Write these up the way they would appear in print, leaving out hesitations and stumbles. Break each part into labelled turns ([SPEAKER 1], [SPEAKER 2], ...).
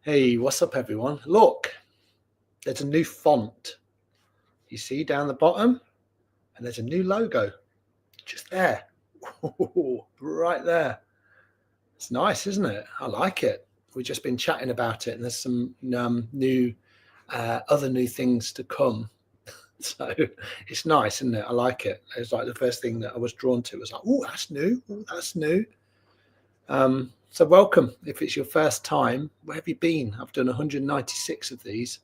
[SPEAKER 1] Hey, what's up, everyone? Look, there's a new font. You see down the bottom, and there's a new logo just there. Right there. It's nice, isn't it? I like it. We've just been chatting about it, and there's some new other new things to come. So it's nice, isn't it? I like it. It's like the first thing that I was drawn to was like, oh, that's new. Oh, that's new. So welcome. If it's your first time, where have you been? I've done 196 of these,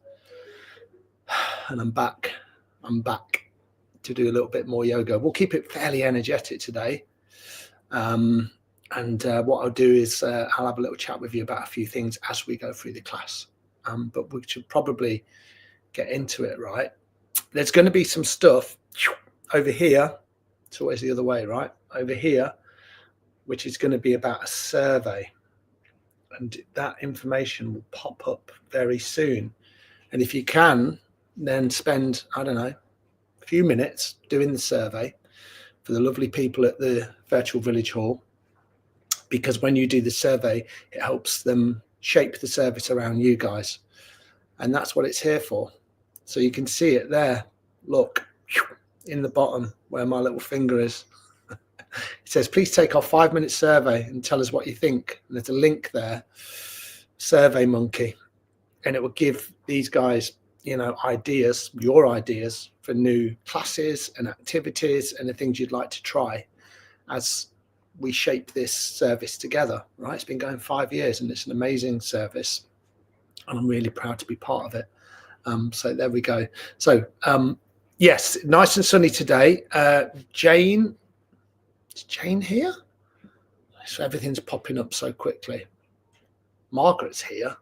[SPEAKER 1] and I'm back. I'm back to do a little bit more yoga. We'll keep it fairly energetic today. And what I'll do is I'll have a little chat with you about a few things as we go through the class. But we should probably get into it, right? There's going to be some stuff over here. It's always the other way, right? Over here, which is going to be about a survey. And that information will pop up very soon. And if you can, then spend, I don't know, a few minutes doing the survey for the lovely people at the virtual village hall, because when you do the survey, it helps them shape the service around you guys. And that's what it's here for. So you can see it there. Look, in the bottom where my little finger is. It says, please take our 5-minute survey and tell us what you think. And there's a link there, Survey Monkey. And it will give these guys, ideas, your ideas for new classes and activities and the things you'd like to try as we shape this service together, right? It's been going 5 years and it's an amazing service. And I'm really proud to be part of it. So there we go. So, yes, nice and sunny today. Jane, is Jane here? So everything's popping up so quickly. Margaret's here.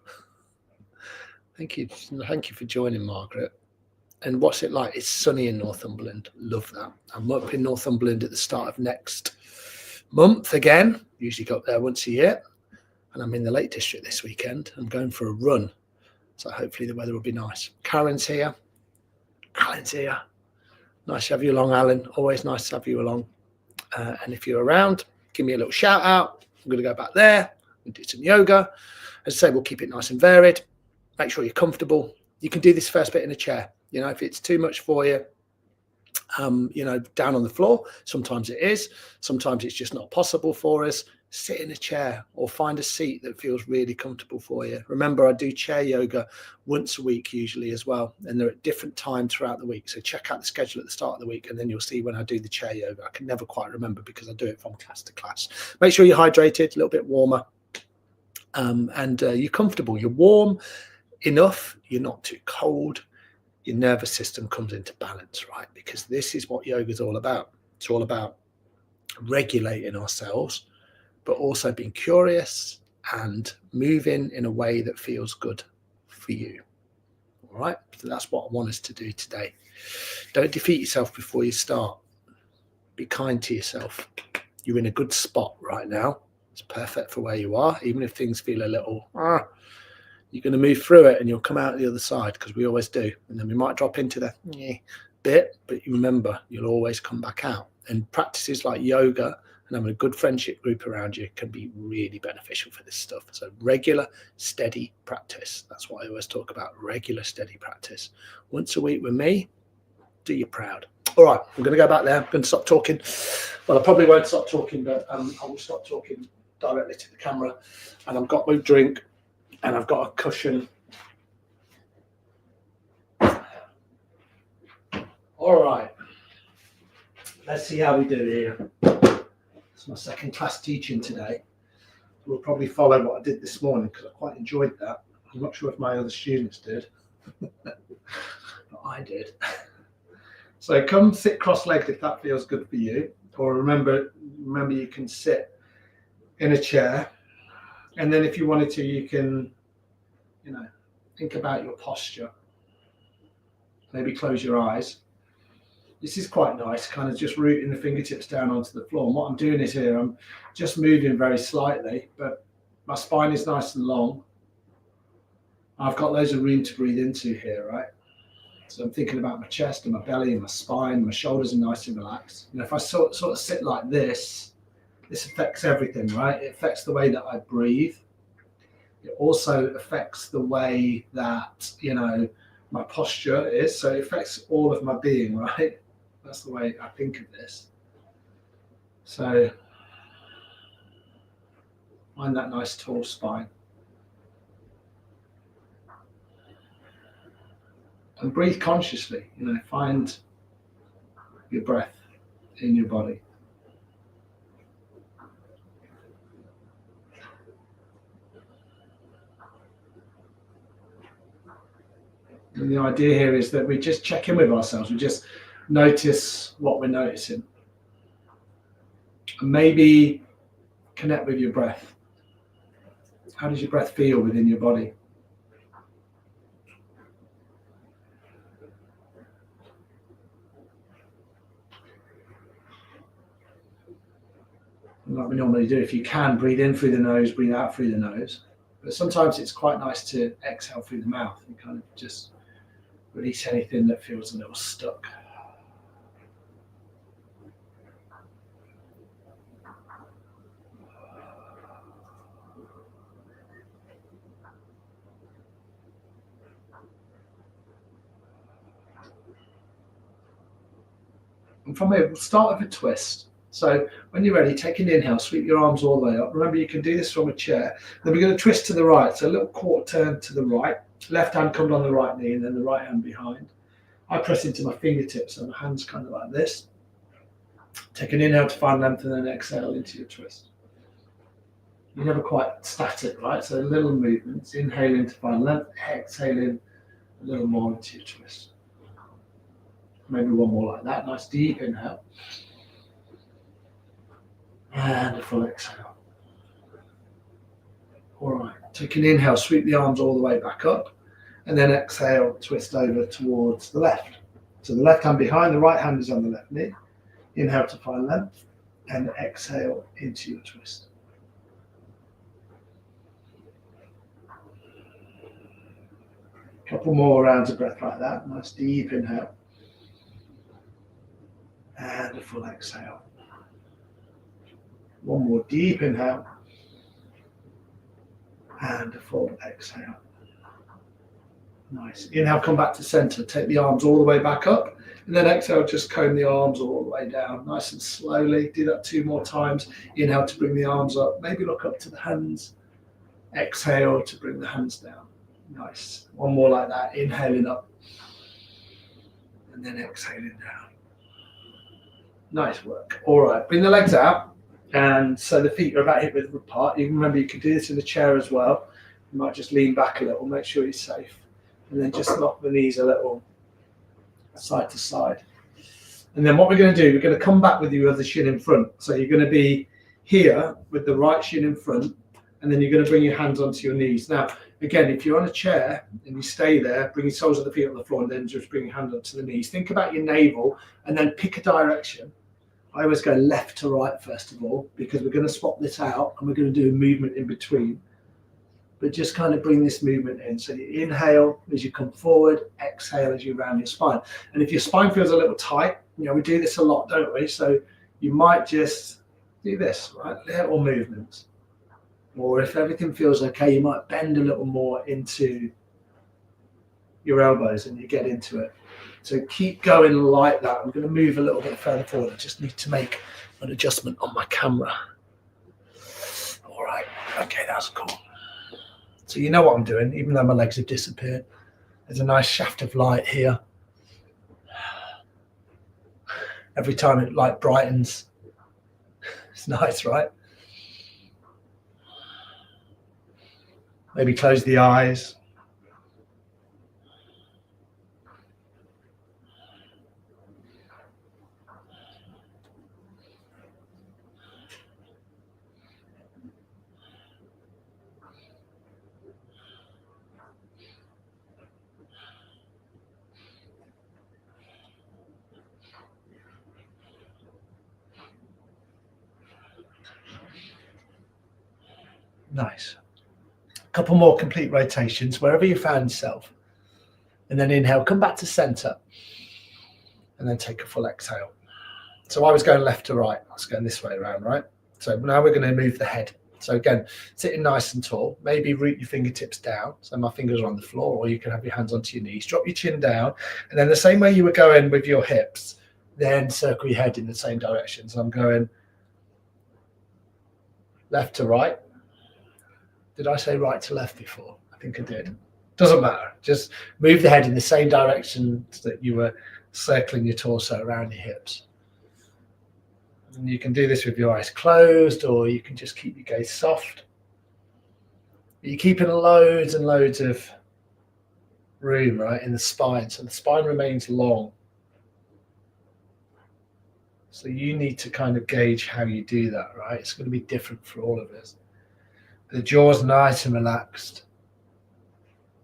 [SPEAKER 1] Thank you for joining, Margaret. And what's it like? It's sunny in Northumberland. Love that. I'm up in Northumberland at the start of next month again. Usually go up there once a year. And I'm in the Lake District this weekend. I'm going for a run. So hopefully the weather will be nice. Karen's here. Alan's here. Nice to have you along, Alan. Always nice to have you along. And if you're around, give me a little shout out. I'm going to go back there and do some yoga. As I say, we'll keep it nice and varied. Make sure you're comfortable. You can do this first bit in a chair. If it's too much for you, down on the floor, sometimes it is. Sometimes it's just not possible for us. Sit in a chair or find a seat that feels really comfortable for you. Remember, I do chair yoga once a week usually as well, and they're at different times throughout the week. So check out the schedule at the start of the week, and then you'll see when I do the chair yoga. I can never quite remember because I do it from class to class. Make sure you're hydrated, a little bit warmer, and you're comfortable. You're warm enough. You're not too cold. Your nervous system comes into balance, right? Because this is what yoga is all about. It's all about regulating ourselves, but also being curious and moving in a way that feels good for you. All right. So that's what I want us to do today. Don't defeat yourself before you start. Be kind to yourself. You're in a good spot right now. It's perfect for where you are. Even if things feel a little, you're going to move through it and you'll come out the other side, because we always do. And then we might drop into the bit, but you remember, you'll always come back out. And practices like yoga and having a good friendship group around you can be really beneficial for this stuff. So regular, steady practice. That's what I always talk about, regular, steady practice. Once a week with me, do you proud. All right, I'm going to go back there. I'm going to stop talking. Well, I probably won't stop talking, but I will stop talking directly to the camera. And I've got my drink and I've got a cushion. All right. Let's see how we do here. It's my second class teaching today. We'll probably follow what I did this morning because I quite enjoyed that. I'm not sure if my other students did, but I did. So come sit cross-legged if that feels good for you. Or remember you can sit in a chair. And then if you wanted to, you can, think about your posture. Maybe close your eyes. This is quite nice, kind of just rooting the fingertips down onto the floor. And what I'm doing is here, I'm just moving very slightly, but my spine is nice and long. I've got loads of room to breathe into here, right? So I'm thinking about my chest and my belly and my spine. My shoulders are nice and relaxed. If I sort of sit like this affects everything, right? It affects the way that I breathe. It also affects the way that, my posture is. So it affects all of my being, right? That's the way I think of this. So find that nice tall spine. And breathe consciously, find your breath in your body. And the idea here is that we just check in with ourselves. We just notice what we're noticing. And maybe connect with your breath. How does your breath feel within your body? Like we normally do, if you can, breathe in through the nose, breathe out through the nose. But sometimes it's quite nice to exhale through the mouth and kind of just release anything that feels a little stuck. And from here, we'll start with a twist. So when you're ready, take an inhale, sweep your arms all the way up. Remember, you can do this from a chair. Then we're going to twist to the right. So a little quarter turn to the right. Left hand comes on the right knee and then the right hand behind. I press into my fingertips and my hand's kind of like this. Take an inhale to find length and then exhale into your twist. You're never quite static, right? So little movements. Inhaling to find length, exhaling a little more into your twist. Maybe one more like that. Nice deep inhale. And a full exhale. All right. Take an inhale, sweep the arms all the way back up. And then exhale, twist over towards the left. So the left hand behind, the right hand is on the left knee. Inhale to find length. And exhale into your twist. A couple more rounds of breath like that. Nice deep inhale. And a full exhale. One more deep inhale. And a full exhale. Nice. Inhale, come back to center. Take the arms all the way back up. And then exhale, just comb the arms all the way down. Nice and slowly. Do that 2 more times. Inhale to bring the arms up. Maybe look up to the hands. Exhale to bring the hands down. Nice. One more like that. Inhaling up. And then exhaling down. Nice work. All right. Bring the legs out. And so the feet are about hip width apart. You can remember you can do this in the chair as well. You might just lean back a little, make sure you're safe. And then just lock the knees a little side to side. And then what we're going to do, we're going to come back with your other shin in front. So you're going to be here with the right shin in front, and then you're going to bring your hands onto your knees. Now, again, if you're on a chair and you stay there, bring your soles of the feet on the floor and then just bring your hand onto the knees. Think about your navel and then pick a direction. I always go left to right first of all, because we're going to swap this out and we're going to do a movement in between. But just kind of bring this movement in. So you inhale as you come forward, exhale as you round your spine. And if your spine feels a little tight, we do this a lot, don't we? So you might just do this, right? Little movements. Or if everything feels okay, you might bend a little more into your elbows and you get into it. So keep going like that. I'm going to move a little bit further forward. I just need to make an adjustment on my camera. All right. Okay, that's cool. So you know what I'm doing, even though my legs have disappeared. There's a nice shaft of light here. Every time it light brightens. It's nice, right? Maybe close the eyes. Nice. A couple more complete rotations wherever you found yourself. And then inhale, come back to center. And then take a full exhale. So I was going left to right. I was going this way around, right? So now we're going to move the head. So again, sitting nice and tall, maybe root your fingertips down. So my fingers are on the floor, or you can have your hands onto your knees. Drop your chin down. And then the same way you were going with your hips, then circle your head in the same direction. So I'm going left to right. Did I say right to left before? I think I did. Doesn't matter. Just move the head in the same direction that you were circling your torso around your hips. And you can do this with your eyes closed, or you can just keep your gaze soft. You're keeping loads and loads of room, right, in the spine. So the spine remains long. So you need to kind of gauge how you do that, right? It's going to be different for all of us. The jaw's nice and relaxed.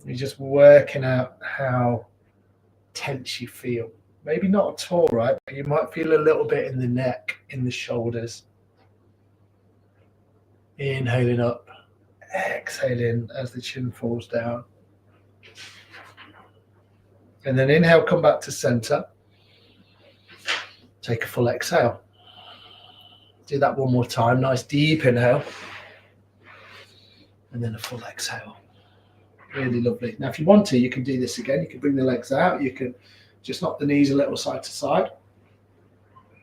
[SPEAKER 1] You're just working out how tense you feel. Maybe not at all, right? But you might feel a little bit in the neck, in the shoulders. Inhaling up, exhaling as the chin falls down. And then inhale, come back to center. Take a full exhale. Do that one more time. Nice deep inhale. And then a full exhale. Really lovely. Now, if you want to, you can do this again. You can bring the legs out. You can just knock the knees a little side to side.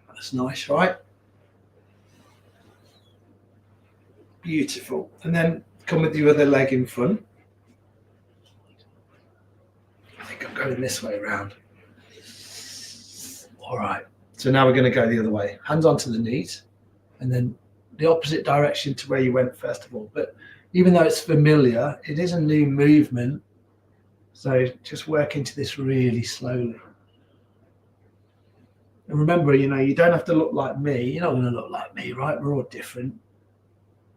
[SPEAKER 1] That's nice, right? Beautiful. And then come with your other leg in front. I think I'm going this way around. All right. So now we're going to go the other way. Hands onto the knees. And then the opposite direction to where you went first of all. But even though it's familiar, it is a new movement. So just work into this really slowly. And remember, you don't have to look like me. You're not going to look like me, right? We're all different.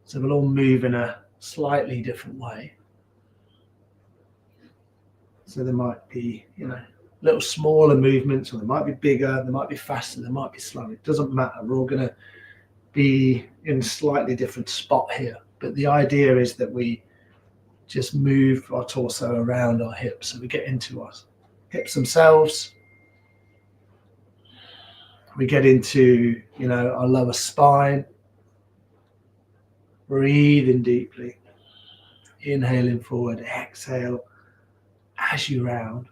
[SPEAKER 1] So we'll all move in a slightly different way. So there might be, little smaller movements, or they might be bigger, they might be faster, they might be slower. It doesn't matter. We're all going to be in a slightly different spot here. But the idea is that we just move our torso around our hips. So we get into our hips themselves. We get into, our lower spine. Breathing deeply. Inhaling forward, exhale as you round.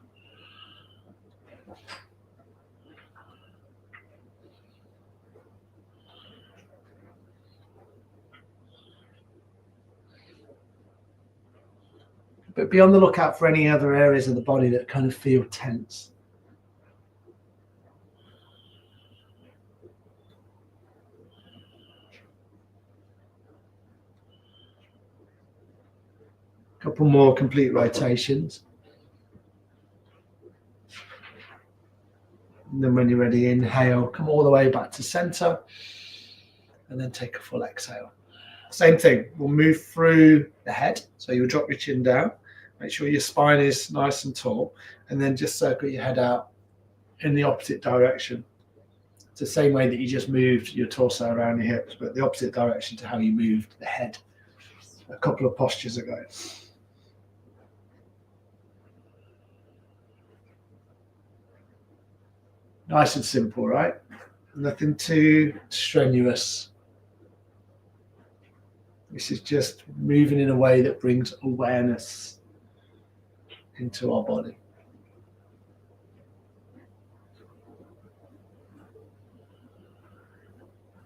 [SPEAKER 1] But be on the lookout for any other areas of the body that kind of feel tense. Couple more complete rotations. And then when you're ready, inhale, come all the way back to center, and then take a full exhale. Same thing, we'll move through the head. So you'll drop your chin down, make sure your spine is nice and tall, and then just circle your head out in the opposite direction. It's the same way that you just moved your torso around your hips, but the opposite direction to how you moved the head a couple of postures ago. Nice and simple, right? Nothing too strenuous. This is just moving in a way that brings awareness into our body.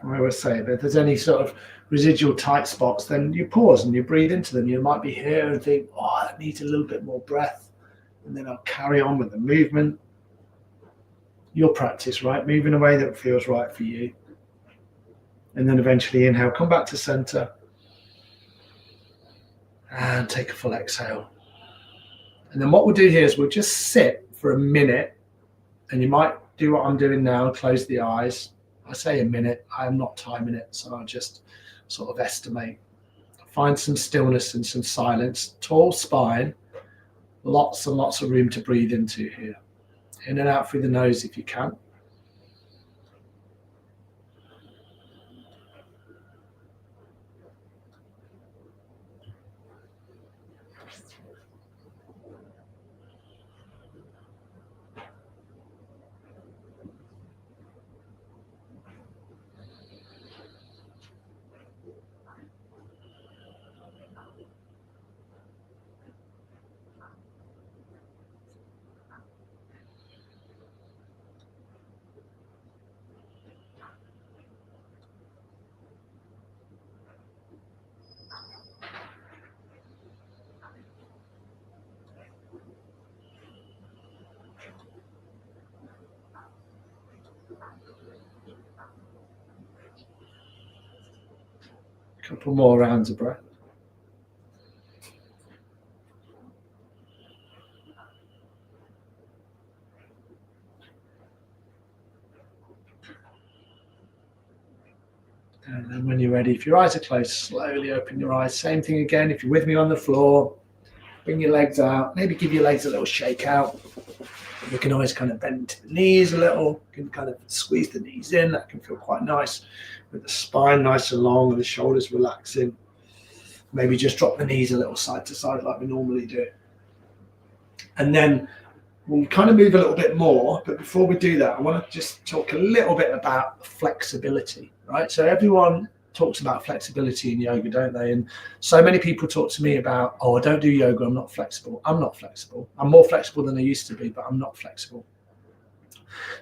[SPEAKER 1] I always say that if there's any sort of residual tight spots, then you pause and you breathe into them. You might be here and think, I need a little bit more breath. And then I'll carry on with the movement. Your practice, right? Move in a way that feels right for you. And then eventually inhale, come back to center. And take a full exhale. And then what we'll do here is we'll just sit for a minute. And you might do what I'm doing now, close the eyes. I say a minute, I am not timing it, so I'll just sort of estimate. Find some stillness and some silence. Tall spine, lots and lots of room to breathe into here. In and out through the nose if you can. Couple more rounds of breath. And then when you're ready, if your eyes are closed, slowly open your eyes. Same thing again. If you're with me on the floor, bring your legs out. Maybe give your legs a little shake out. You can always kind of bend to the knees a little. You can kind of squeeze the knees in. That can feel quite nice. With the spine nice and long and the shoulders relaxing. Maybe just drop the knees a little side to side like we normally do. And then we'll kind of move a little bit more. But before we do that, I want to just talk a little bit about flexibility, right? So everyone talks about flexibility in yoga, don't they? And so many people talk to me about, oh, I don't do yoga, I'm not flexible. I'm not flexible. I'm more flexible than I used to be, but I'm not flexible.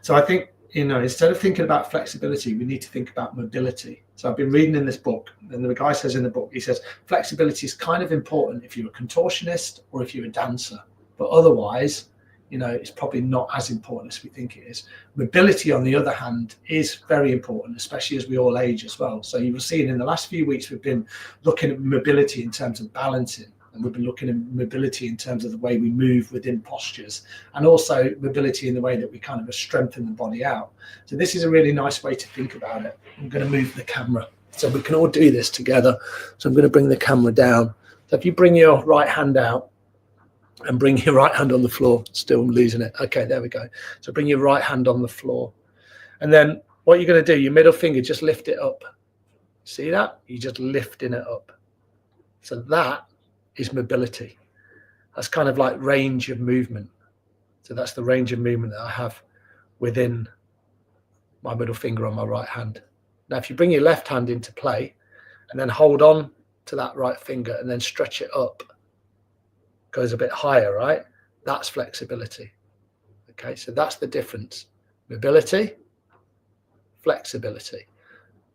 [SPEAKER 1] So I think, instead of thinking about flexibility, we need to think about mobility. So I've been reading in this book, and the guy says in the book, he says, flexibility is kind of important if you're a contortionist or if you're a dancer, but otherwise, it's probably not as important as we think it is. Mobility, on the other hand, is very important, especially as we all age as well. So you've seen in the last few weeks, we've been looking at mobility in terms of balancing, and we've been looking at mobility in terms of the way we move within postures, and also mobility in the way that we kind of strengthen the body out. So this is a really nice way to think about it. I'm going to move the camera so we can all do this together. So I'm going to bring the camera down. So if you bring your right hand out, and bring your right hand on the floor. Still losing it. Okay, there we go. So bring your right hand on the floor. And then what you're going to do, your middle finger, just lift it up. See that? You're just lifting it up. So that is mobility. That's kind of like range of movement. So that's the range of movement that I have within my middle finger on my right hand. Now, if you bring your left hand into play and then hold on to that right finger and then stretch it up, goes a bit higher, right? That's flexibility. Okay, so that's the difference. Mobility, flexibility.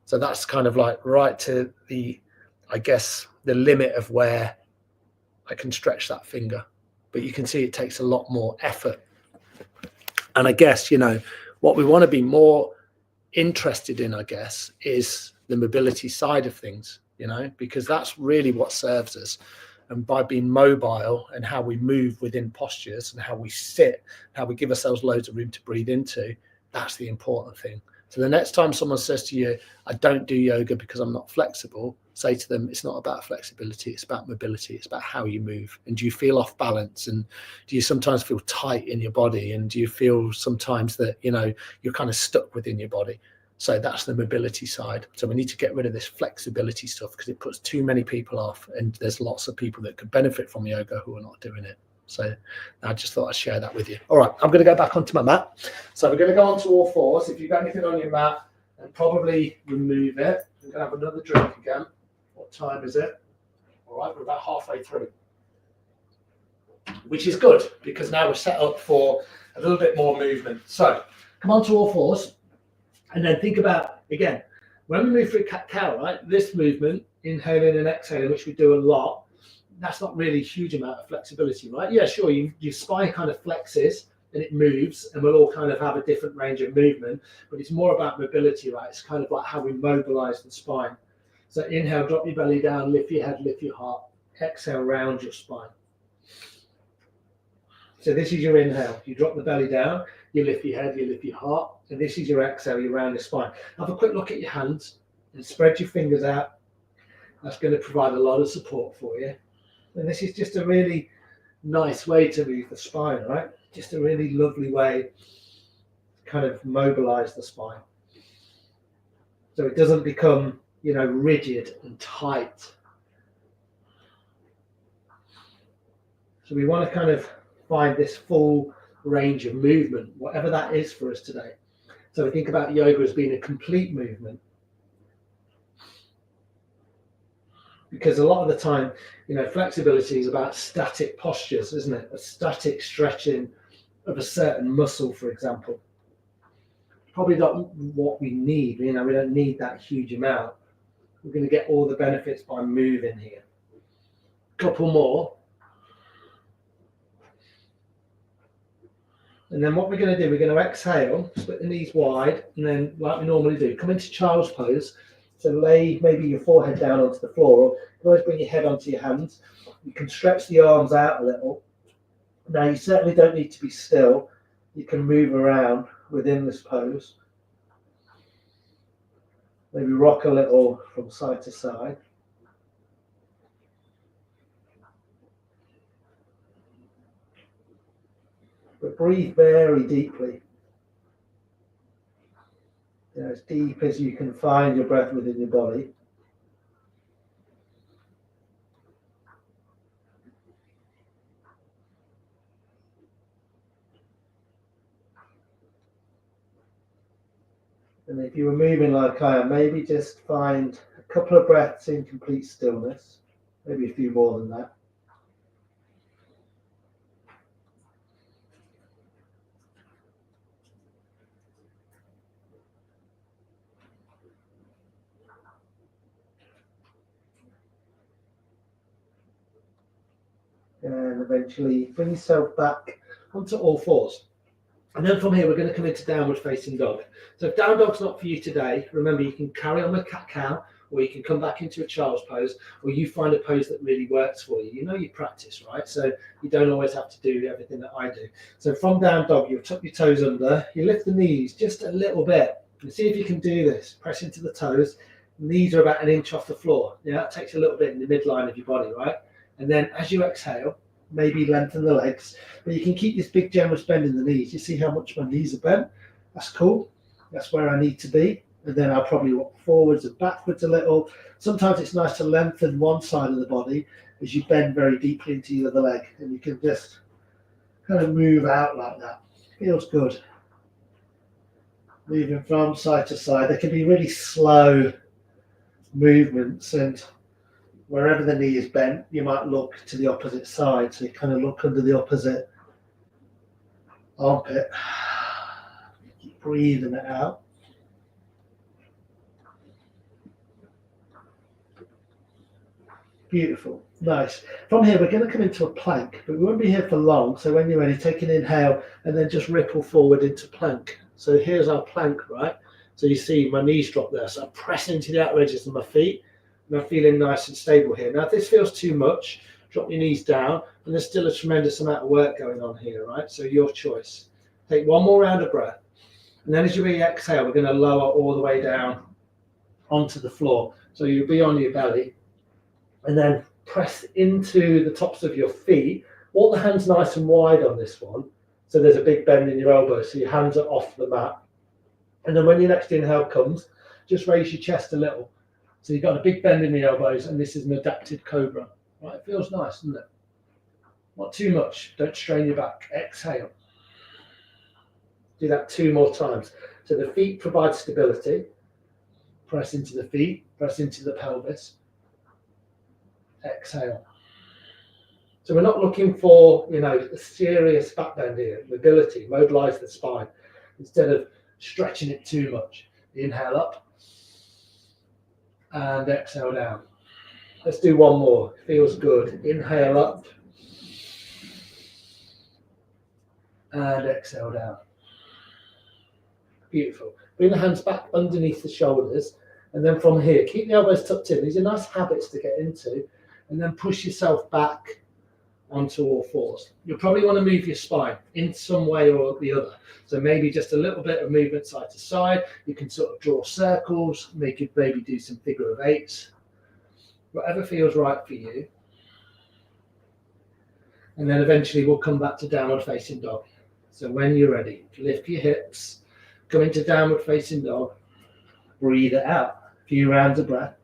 [SPEAKER 1] So that's kind of like right to the, I guess, the limit of where I can stretch that finger. But you can see it takes a lot more effort. And I guess, what we want to be more interested in, I guess, is the mobility side of things, because that's really what serves us. And by being mobile and how we move within postures and how we sit, how we give ourselves loads of room to breathe into, that's the important thing. So the next time someone says to you, I don't do yoga because I'm not flexible, say to them, it's not about flexibility, it's about mobility, it's about how you move. And do you feel off balance? And do you sometimes feel tight in your body? And do you feel sometimes that, you're kind of stuck within your body? So that's the mobility side. So we need to get rid of this flexibility stuff because it puts too many people off, and there's lots of people that could benefit from yoga who are not doing it. So I just thought I'd share that with you. All right, I'm going to go back onto my mat. So we're going to go onto all fours. If you've got anything on your mat, and probably remove it. I'm going to have another drink again. What time is it? All right, we're about halfway through, which is good because now we're set up for a little bit more movement. So come onto all fours. And then think about, again, when we move through cat-cow, right, this movement, inhaling and exhaling, which we do a lot, that's not really a huge amount of flexibility, right? Yeah, sure, your spine kind of flexes and it moves, and we'll all kind of have a different range of movement, but it's more about mobility, right? It's kind of like how we mobilize the spine. So inhale, drop your belly down, lift your head, lift your heart. Exhale, round your spine. So this is your inhale. You drop the belly down, you lift your head, you lift your heart, and this is your exhale, you round the spine. Have a quick look at your hands and spread your fingers out. That's going to provide a lot of support for you. And this is just a really nice way to move the spine, right? Just a really lovely way to kind of mobilize the spine. So it doesn't become, rigid and tight. So we want to kind of find this full range of movement, whatever that is for us today. So we think about yoga as being a complete movement. Because a lot of the time, flexibility is about static postures, isn't it? A static stretching of a certain muscle, for example. Probably not what we need. We don't need that huge amount. We're going to get all the benefits by moving here. A couple more. And then what we're going to do, we're going to exhale, split the knees wide, and then like we normally do, come into child's pose. So lay maybe your forehead down onto the floor, or you can always bring your head onto your hands. You can stretch the arms out a little. Now you certainly don't need to be still. You can move around within this pose. Maybe rock a little from side to side. But breathe very deeply. You know, as deep as you can find your breath within your body. And if you were moving like I am, maybe just find a couple of breaths in complete stillness, maybe a few more than that. And eventually bring yourself back onto all fours. And then from here, we're going to come into downward facing dog. So if down dog's not for you today, remember you can carry on with cat cow, or you can come back into a child's pose, or you find a pose that really works for you. You know you practice, right? So you don't always have to do everything that I do. So from down dog, you'll tuck your toes under, you lift the knees just a little bit, and see if you can do this. Press into the toes. Knees are about 1 inch off the floor. Yeah, that takes a little bit in the midline of your body, right? And then as you exhale, maybe lengthen the legs, but you can keep this big generous bend in the knees. You see how much my knees are bent? That's cool. That's where I need to be. And then I'll probably walk forwards and backwards a little. Sometimes it's nice to lengthen one side of the body as you bend very deeply into the other leg, and you can just kind of move out like that. Feels good. Moving from side to side. There can be really slow movements, and wherever the knee is bent, you might look to the opposite side. So you kind of look under the opposite armpit. Keep breathing it out. Beautiful. Nice. From here, we're going to come into a plank, but we won't be here for long. So when you're ready, take an inhale and then just ripple forward into plank. So here's our plank, right? So you see my knees drop there. So I'm pressing into the outer edges of my feet. And I'm feeling nice and stable here. Now, if this feels too much, drop your knees down, and there's still a tremendous amount of work going on here, right? So your choice. Take one more round of breath. And then as you exhale, we're going to lower all the way down onto the floor. So you'll be on your belly, and then press into the tops of your feet. Walk the hands nice and wide on this one. So there's a big bend in your elbows, so your hands are off the mat. And then when your next inhale comes, just raise your chest a little. So you've got a big bend in the elbows, and this is an adapted cobra. Right, it feels nice, doesn't it? Not too much. Don't strain your back. Exhale. Do that 2 more times. So the feet provide stability. Press into the feet. Press into the pelvis. Exhale. So we're not looking for, a serious back bend here. Mobility. Mobilize the spine instead of stretching it too much. Inhale up. And exhale down. Let's do one more. Feels good. Inhale up. And exhale down. Beautiful. Bring the hands back underneath the shoulders. And then from here, keep the elbows tucked in. These are nice habits to get into. And then push yourself back onto all fours. You'll probably want to move your spine in some way or the other. So maybe just a little bit of movement side to side. You can sort of draw circles, maybe do some figure of eights, whatever feels right for you. And then eventually we'll come back to downward facing dog. So when you're ready, lift your hips, come into downward facing dog, breathe it out. A few rounds of breath.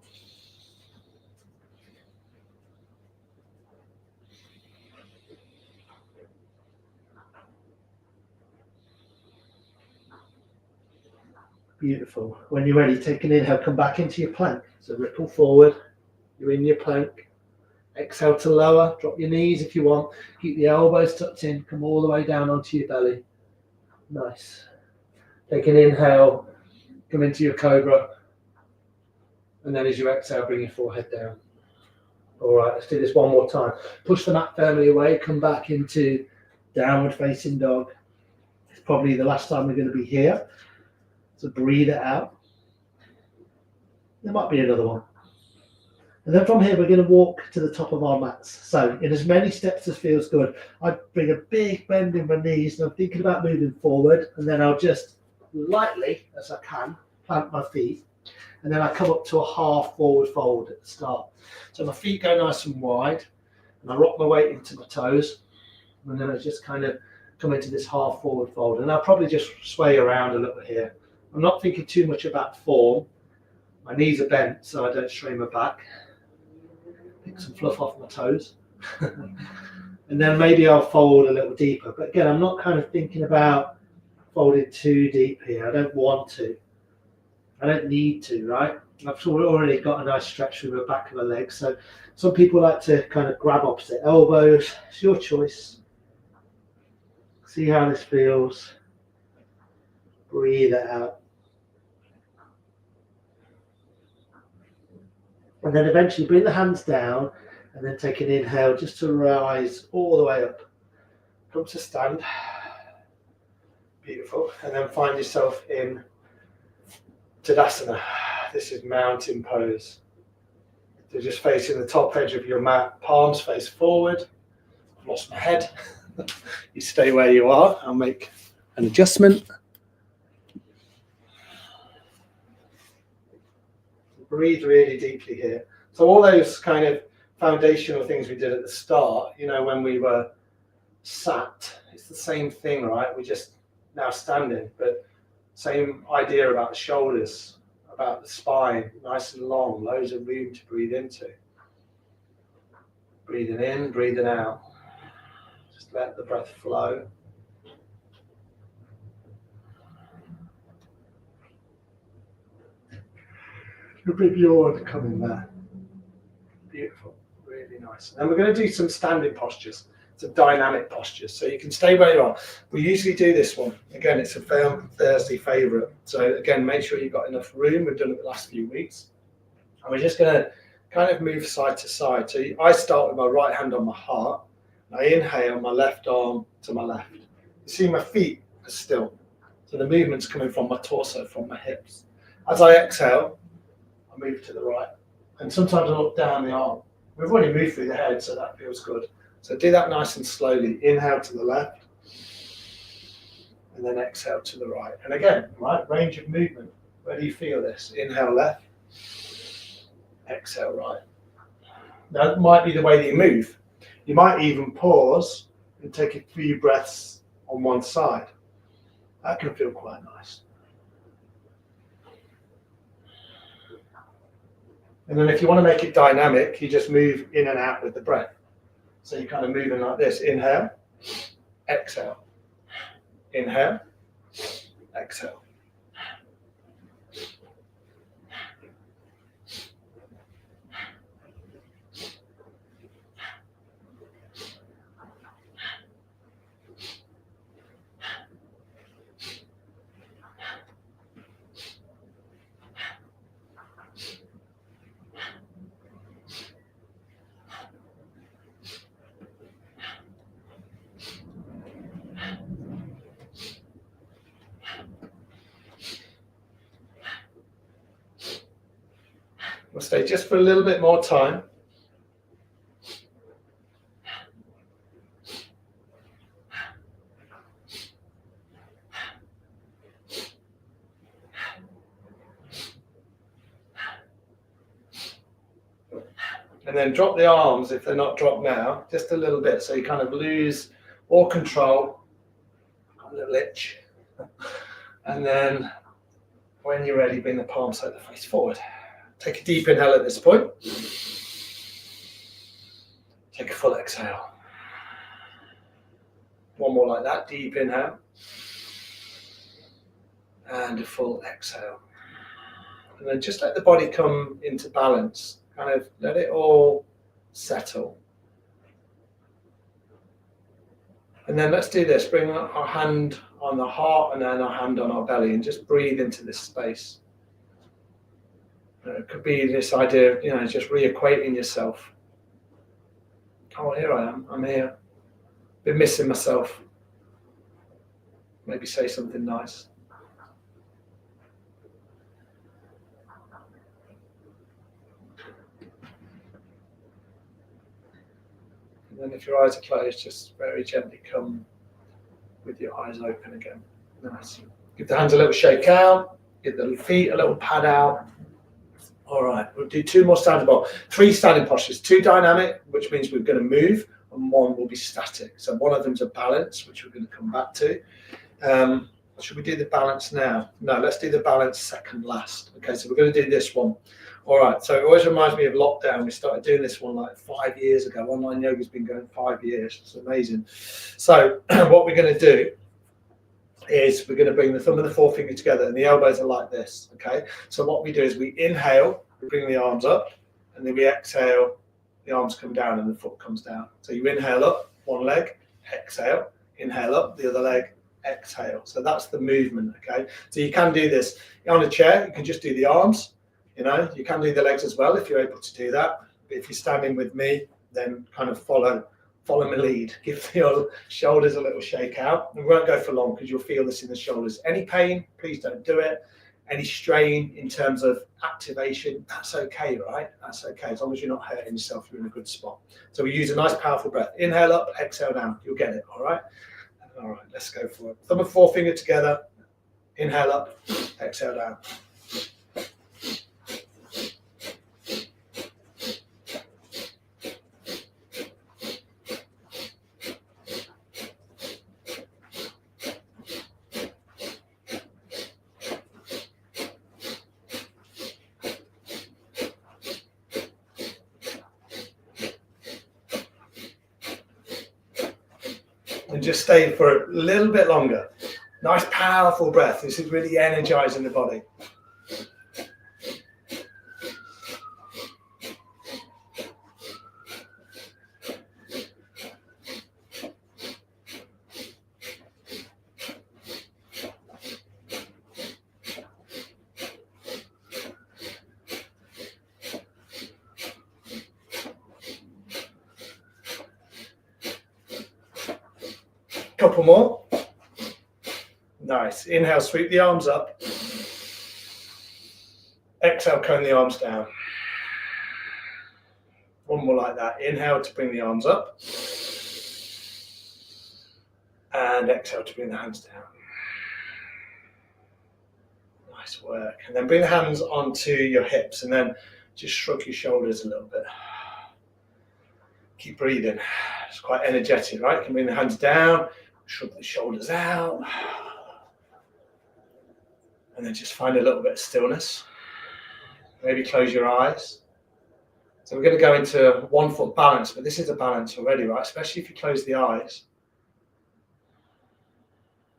[SPEAKER 1] Beautiful. When you're ready, take an inhale, come back into your plank. So ripple forward, you're in your plank. Exhale to lower, drop your knees if you want. Keep the elbows tucked in, come all the way down onto your belly. Nice. Take an inhale, come into your cobra. And then as you exhale, bring your forehead down. All right, let's do this one more time. Push the mat firmly away, come back into downward facing dog. It's probably the last time we're going to be here. So breathe it out. There might be another one. And then from here, we're going to walk to the top of our mats. So in as many steps as feels good, I bring a big bend in my knees and I'm thinking about moving forward. And then I'll just lightly, as I can, plant my feet. And then I come up to a half forward fold at the start. So my feet go nice and wide and I rock my weight into my toes. And then I just kind of come into this half forward fold. And I'll probably just sway around a little here. I'm not thinking too much about form. My knees are bent so I don't strain my back. Pick some fluff off my toes. And then maybe I'll fold a little deeper. But again, I'm not kind of thinking about folding too deep here. I don't want to. I don't need to, right? I've already got a nice stretch through the back of my legs. So some people like to kind of grab opposite elbows. It's your choice. See how this feels. Breathe it out. And then eventually bring the hands down and then take an inhale just to rise all the way up. Come to stand. Beautiful. And then find yourself in Tadasana. This is mountain pose. So just facing the top edge of your mat, palms face forward. I've lost my head. You stay where you are. I'll make an adjustment. Breathe really deeply here. So all those kind of foundational things we did at the start, you know, when we were sat, it's the same thing, right? We're just now standing, but same idea about the shoulders, about the spine, nice and long, loads of room to breathe into. Breathing in, breathing out. Just let the breath flow. A bit yawn coming there. Beautiful, really nice. And we're going to do some standing postures, some dynamic postures. So you can stay where you are. We usually do this one. Again, it's a Thursday favourite. So again, make sure you've got enough room. We've done it the last few weeks. And we're just going to kind of move side to side. So I start with my right hand on my heart. I inhale my left arm to my left. You see my feet are still. So the movement's coming from my torso, from my hips. As I exhale, I move to the right. And sometimes I look down the arm. We've already moved through the head, so that feels good. So do that nice and slowly. Inhale to the left. And then exhale to the right. And again, right, range of movement. Where do you feel this? Inhale left. Exhale right. That might be the way that you move. You might even pause and take a few breaths on one side. That can feel quite nice. And then if you want to make it dynamic, you just move in and out with the breath. So you're kind of moving like this. Inhale, exhale. Inhale, exhale. We'll stay just for a little bit more time. And then drop the arms if they're not dropped now, just a little bit, so you kind of lose all control. Got a little itch. And then when you're ready, bring the palms like the face forward. Take a deep inhale at this point. Take a full exhale. One more like that, deep inhale. And a full exhale. And then just let the body come into balance. Kind of let it all settle. And then let's do this. Bring our hand on the heart and then our hand on our belly and just breathe into this space. It could be this idea of, just reacquainting yourself. Oh, here I am. I'm here. Been missing myself. Maybe say something nice. And then if your eyes are closed, just very gently come with your eyes open again. Nice. Give the hands a little shake out. Give the feet a little pad out. All right, we'll do 2 more standing bowl. 3 standing postures, 2 dynamic, which means we're going to move, and 1 will be static. So one of them's a balance, which we're going to come back to. Should we do the balance now? No, let's do the balance second last. Okay, so we're going to do this one. All right, so it always reminds me of lockdown. We started doing this one like 5 years ago. Online yoga's been going 5 years. It's amazing. So what we're going to do is we're going to bring the thumb and the forefinger together, and the elbows are like this. Okay, so what we do is we inhale, we bring the arms up, and then we exhale, the arms come down and the foot comes down. So you inhale up, one leg, exhale, inhale up, the other leg, exhale. So that's the movement. Okay, so you can do this on a chair. You can just do the arms. You know, you can do the legs as well if you're able to do that. But if you're standing with me, then kind of follow my lead. Give your shoulders a little shake out. We won't go for long because you'll feel this in the shoulders. Any pain, please don't do it. Any strain in terms of activation, that's okay, right? That's okay. As long as you're not hurting yourself, you're in a good spot. So we use a nice powerful breath. Inhale up, exhale down. You'll get it, all right? All right, let's go for it. Thumb and forefinger together. Inhale up, exhale down. And just stay for a little bit longer. Nice powerful breath. This is really energizing the body. Couple more. Nice. Inhale, sweep the arms up. Exhale, cone the arms down. One more like that. Inhale to bring the arms up. And exhale to bring the hands down. Nice work. And then bring the hands onto your hips and then just shrug your shoulders a little bit. Keep breathing. It's quite energetic, right? You can bring the hands down, shrug the shoulders out. And then just find a little bit of stillness. Maybe close your eyes. So we're going to go into 1 foot balance, but this is a balance already, right? Especially if you close the eyes.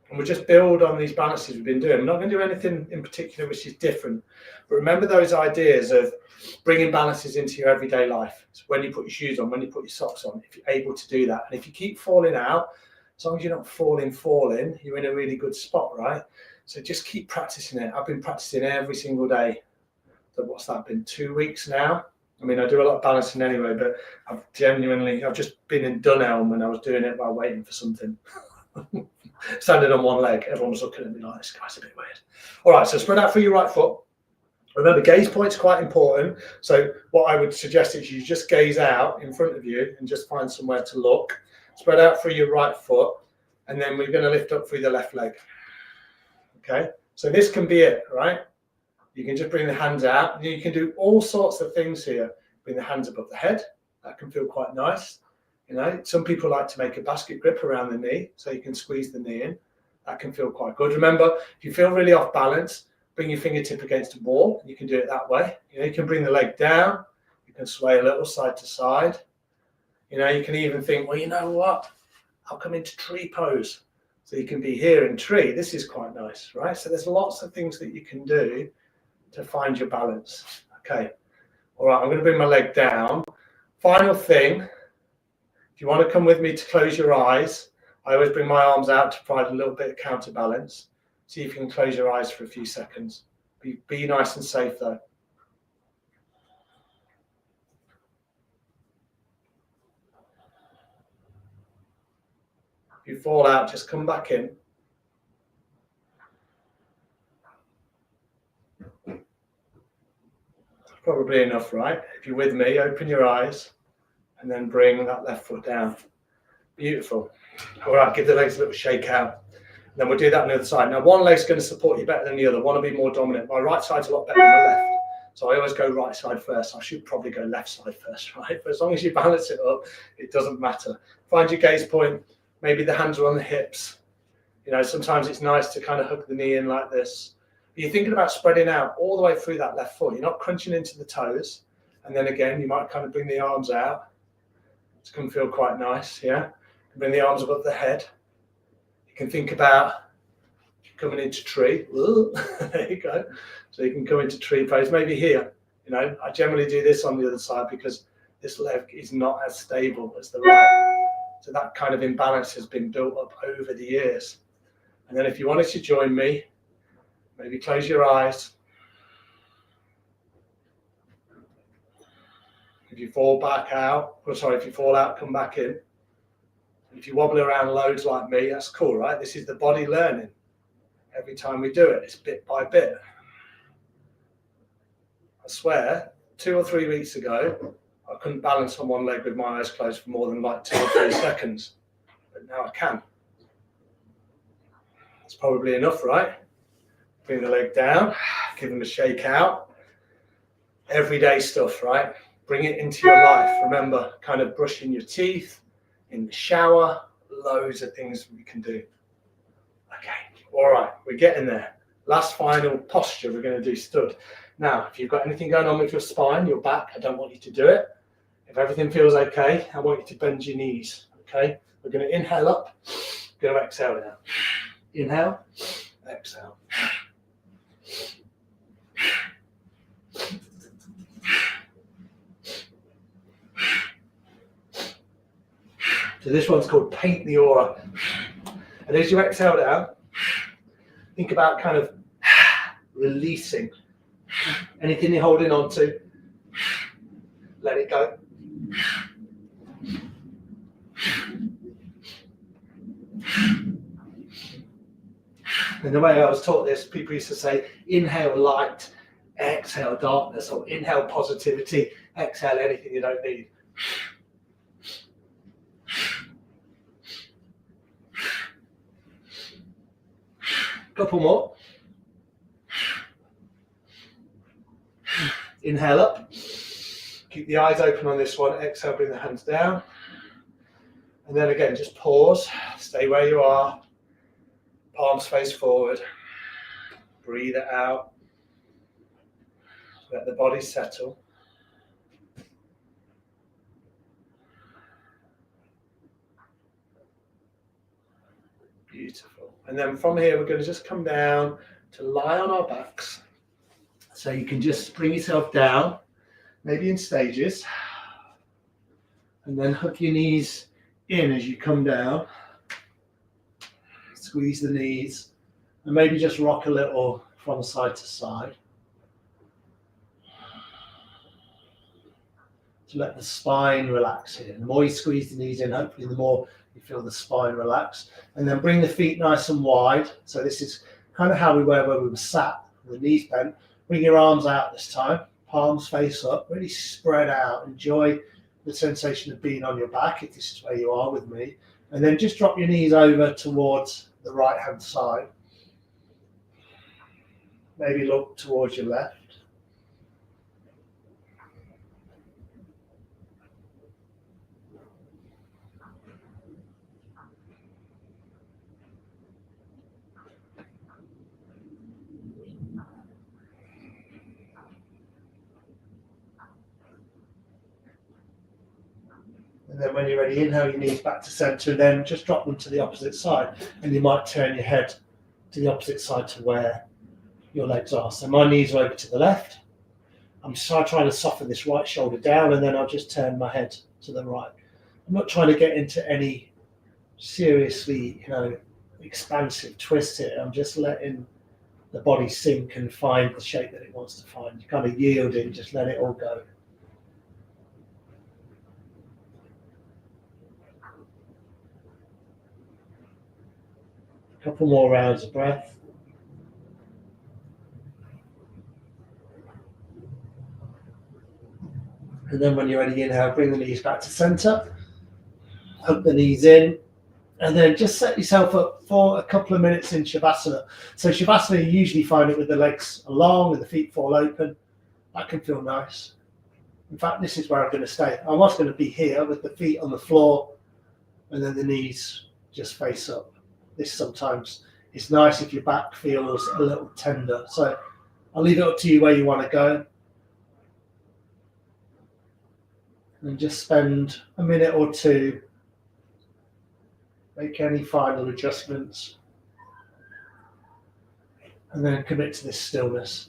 [SPEAKER 1] And we'll just build on these balances we've been doing. We're not going to do anything in particular which is different. But remember those ideas of bringing balances into your everyday life. So when you put your shoes on, when you put your socks on, if you're able to do that. And if you keep falling out, as long as you're not falling, you're in a really good spot, right? So just keep practicing it. I've been practicing every single day. So what's that been, 2 weeks now? I mean, I do a lot of balancing anyway, but I've just been in Dunelm when I was doing it while waiting for something. Standing on one leg, everyone was looking at me like, this guy's a bit weird. All right, so spread out for your right foot. Remember, gaze point's quite important. So what I would suggest is you just gaze out in front of you and just find somewhere to look. Spread out through your right foot, and then we're going to lift up through the left leg. Okay, so this can be it, right? You can just bring the hands out, and you can do all sorts of things here. Bring the hands above the head. That can feel quite nice. You know, some people like to make a basket grip around the knee, so you can squeeze the knee in. That can feel quite good. Remember, if you feel really off balance, bring your fingertip against a wall. You can do it that way. You know, you can bring the leg down. You can sway a little side to side. You know, you can even think, well, you know what? I'll come into tree pose. So you can be here in tree. This is quite nice, right? So there's lots of things that you can do to find your balance. Okay. All right, I'm going to bring my leg down. Final thing, if you want to come with me to close your eyes, I always bring my arms out to provide a little bit of counterbalance. See if you can close your eyes for a few seconds. Be nice and safe though. If you fall out, just come back in. Probably enough, right? If you're with me, open your eyes and then bring that left foot down. Beautiful. All right, give the legs a little shake out. Then we'll do that on the other side. Now, one leg's going to support you better than the other. One will be more dominant. My right side's a lot better than my left. So I always go right side first. I should probably go left side first, right? But as long as you balance it up, it doesn't matter. Find your gaze point. Maybe the hands are on the hips. You know, sometimes it's nice to kind of hook the knee in like this. But you're thinking about spreading out all the way through that left foot. You're not crunching into the toes. And then again, you might kind of bring the arms out. It's going to feel quite nice, yeah? Bring the arms above the head. You can think about coming into tree. There you go. So you can come into tree pose, maybe here. You know, I generally do this on the other side because this leg is not as stable as the right. So that kind of imbalance has been built up over the years. And then if you wanted to join me, maybe close your eyes. If you fall back out, if you fall out, come back in. If you wobble around loads like me, that's cool, right? This is the body learning. Every time we do it, it's bit by bit. I swear, 2 or 3 weeks ago, I couldn't balance on one leg with my eyes closed for more than like 2 or 3 seconds. But now I can. That's probably enough, right? Bring the leg down, give them a shake out. Everyday stuff, right? Bring it into your life. Remember, kind of brushing your teeth, in the shower, loads of things we can do. Okay, all right, we're getting there. Last final posture, we're going to do stood. Now, if you've got anything going on with your spine, your back, I don't want you to do it. If everything feels okay, I want you to bend your knees, okay? We're going to inhale up, going to exhale now. Inhale, exhale. So this one's called Paint the Aura. And as you exhale down, think about kind of releasing anything you're holding on to. Let it go. And the way I was taught this, people used to say, inhale light, exhale darkness, or inhale positivity, exhale anything you don't need. Couple more. Inhale up. Keep the eyes open on this one. Exhale, bring the hands down. And then again, just pause. Stay where you are. Palms face forward. Breathe it out. Let the body settle. Beautiful. And then from here, we're going to just come down to lie on our backs. So you can just bring yourself down, maybe in stages, and then hook your knees in as you come down. Squeeze the knees, and maybe just rock a little from side to side. To let the spine relax here. The more you squeeze the knees in, hopefully the more you feel the spine relax. And then bring the feet nice and wide. So this is kind of how we were when we were sat, with the knees bent. Bring your arms out this time, palms face up, really spread out. Enjoy the sensation of being on your back, if this is where you are with me. And then just drop your knees over towards the right-hand side. Maybe look towards your left. And then when you're ready, inhale your knees back to center, and then just drop them to the opposite side. And you might turn your head to the opposite side to where your legs are. So my knees are over to the left. I'm trying to soften this right shoulder down, and then I'll just turn my head to the right. I'm not trying to get into any seriously, expansive twist here. I'm just letting the body sink and find the shape that it wants to find. You kind of yield in, just let it all go. A couple more rounds of breath. And then when you're ready, inhale, bring the knees back to center, hug the knees in, and then just set yourself up for a couple of minutes in Shavasana. So Shavasana, you usually find it with the legs long and the feet fall open. That can feel nice. In fact, this is where I'm going to stay. I was going to be here with the feet on the floor and then the knees just face up. This sometimes is nice if your back feels a little tender. So I'll leave it up to you where you want to go. And just spend a minute or two. Make any final adjustments. And then commit to this stillness.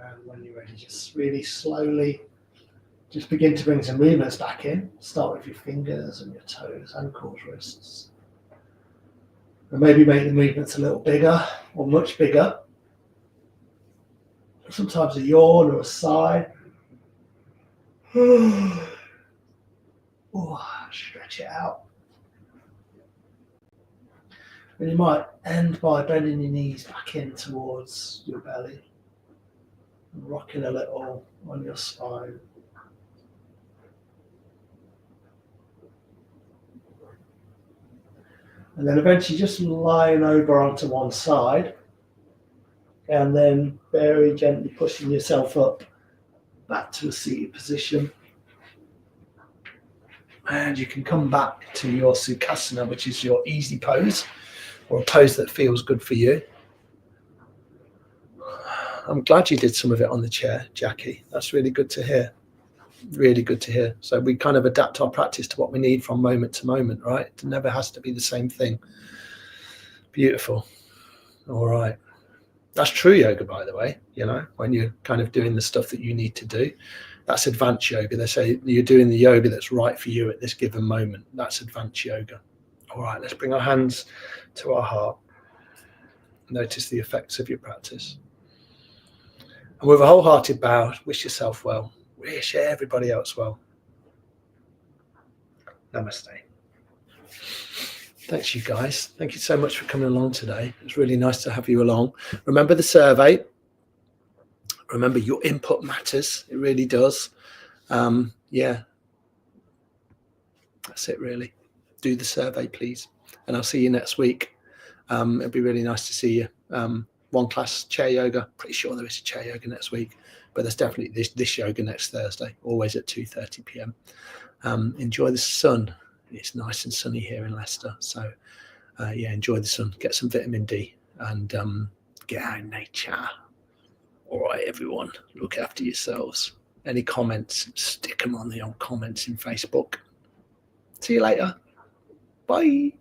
[SPEAKER 1] And when you're ready, just really slowly, just begin to bring some movements back in. Start with your fingers and your toes, ankles, wrists. And maybe make the movements a little bigger or much bigger. Sometimes a yawn or a sigh. Stretch it out. And you might end by bending your knees back in towards your belly. And rocking a little on your spine. And then eventually just lying over onto one side. And then very gently pushing yourself up back to a seated position. And you can come back to your Sukhasana, which is your easy pose, or a pose that feels good for you. I'm glad you did some of it on the chair, Jackie. That's really good to hear. Really good to hear. So we kind of adapt our practice to what we need from moment to moment, right? It never has to be the same thing. Beautiful. All right. That's true yoga, by the way, you know, when you're kind of doing the stuff that you need to do. That's advanced yoga. They say you're doing the yoga that's right for you at this given moment. That's advanced yoga. All right, let's bring our hands to our heart. Notice the effects of your practice. And with a wholehearted bow, wish yourself well. Wish everybody else well. Namaste. Thanks, you guys. Thank you so much for coming along today. It's really nice to have you along. Remember the survey. Remember, your input matters. It really does. Yeah. That's it, really. Do the survey, please. And I'll see you next week. It'll be really nice to see you. One class chair yoga. Pretty sure there is a chair yoga next week. But there's definitely this yoga next Thursday, always at 2:30 p.m. Enjoy the sun. It's nice and sunny here in Leicester. So, yeah, enjoy the sun. Get some vitamin D and get out in nature. All right, everyone, look after yourselves. Any comments, stick them on the old comments in Facebook. See you later. Bye.